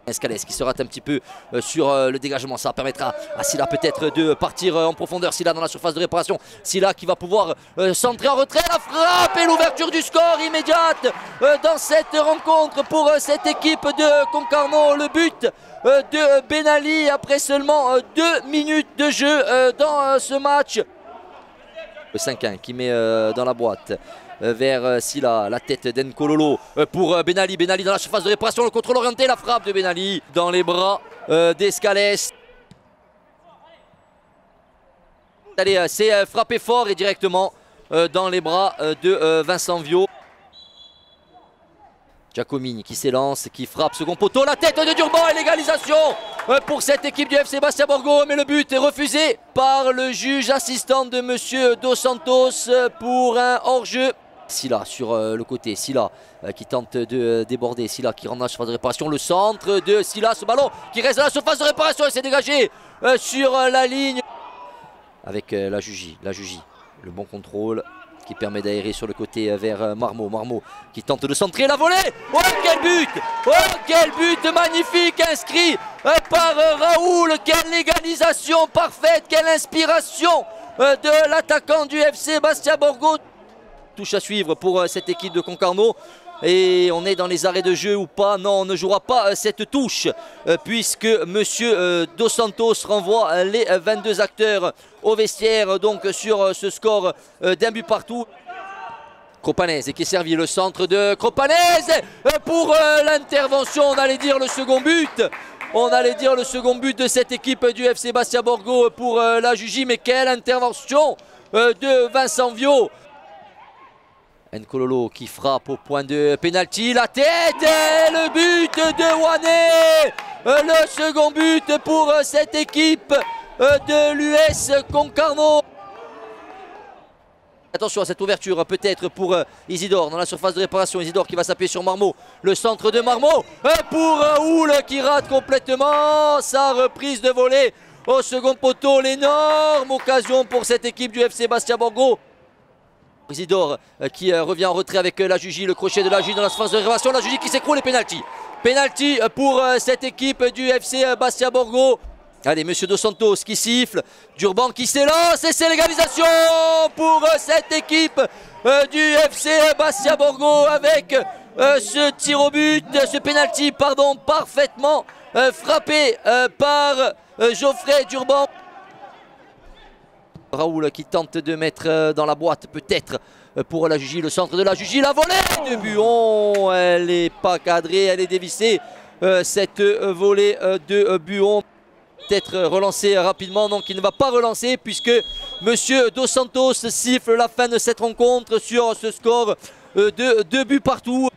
Escalès qui se rate un petit peu sur le dégagement, ça permettra à Sylla peut-être de partir en profondeur. Sylla dans la surface de réparation, Sylla qui va pouvoir centrer en retrait, la frappe et l'ouverture du score immédiate dans cette rencontre pour cette équipe de Concarneau. Le but de Ben Ali après seulement 2 minutes de jeu dans ce match. Le 5-1 qui met dans la boîte vers Sylla, la tête d'Nkololo pour Ben Ali. Ben Ali dans la surface de réparation, le contrôle orienté, la frappe de Ben Ali dans les bras d'Escalès. Allez, c'est frappé fort et directement dans les bras de Vincent Viau. Giacomini qui s'élance, qui frappe, second poteau, la tête de Durban et l'égalisation pour cette équipe du FC Bastia Borgo. Mais le but est refusé par le juge assistant de Monsieur Dos Santos pour un hors-jeu. Sylla sur le côté, Sylla qui tente de déborder, Sylla qui rentre dans la surface de réparation, le centre de Sylla, ce ballon qui reste dans la surface de réparation et s'est dégagé sur la ligne. Avec la Jugie, le bon contrôle qui permet d'aérer sur le côté vers Marmot. Marmot qui tente de centrer la volée. Oh quel but! Oh quel but magnifique inscrit par Raoul. Quelle égalisation parfaite, quelle inspiration de l'attaquant du FC Bastia Borgo. Touche à suivre pour cette équipe de Concarneau. Et on est dans les arrêts de jeu ou pas? Non, on ne jouera pas cette touche puisque Monsieur Dos Santos renvoie les 22 acteurs au vestiaire donc sur ce score d'un but partout. Cropanese qui est servi, le centre de Cropanese pour l'intervention, on allait dire le second but. On allait dire le second but de cette équipe du FC Bastia Borgo pour la Jugie, mais quelle intervention de Vincent Viau. Nkololo qui frappe au point de pénalty, la tête et le but de Wané. Le second but pour cette équipe de l'US Concarneau. Attention à cette ouverture peut-être pour Isidore dans la surface de réparation. Isidore qui va s'appuyer sur Marmot. Le centre de Marmot pour Raoul qui rate complètement sa reprise de volée au second poteau. L'énorme occasion pour cette équipe du FC Bastia Borgo. Isidore qui revient en retrait avec la Jugie, le crochet de la Jugie dans la surface de réparation. La Jugie qui s'écroule et pénalty. Pénalty pour cette équipe du FC Bastia Borgo. Allez, Monsieur Dos Santos qui siffle, Durban qui s'élance et c'est l'égalisation pour cette équipe du FC Bastia Borgo avec ce tir au but, ce pénalty pardon, parfaitement frappé par Geoffrey Durban. Raoul qui tente de mettre dans la boîte peut-être pour la Jugie, le centre de la Jugie, la volée de Buon, elle n'est pas cadrée, elle est dévissée cette volée de Buon. Peut-être relancée rapidement, donc il ne va pas relancer puisque Monsieur Dos Santos siffle la fin de cette rencontre sur ce score de 2 buts partout.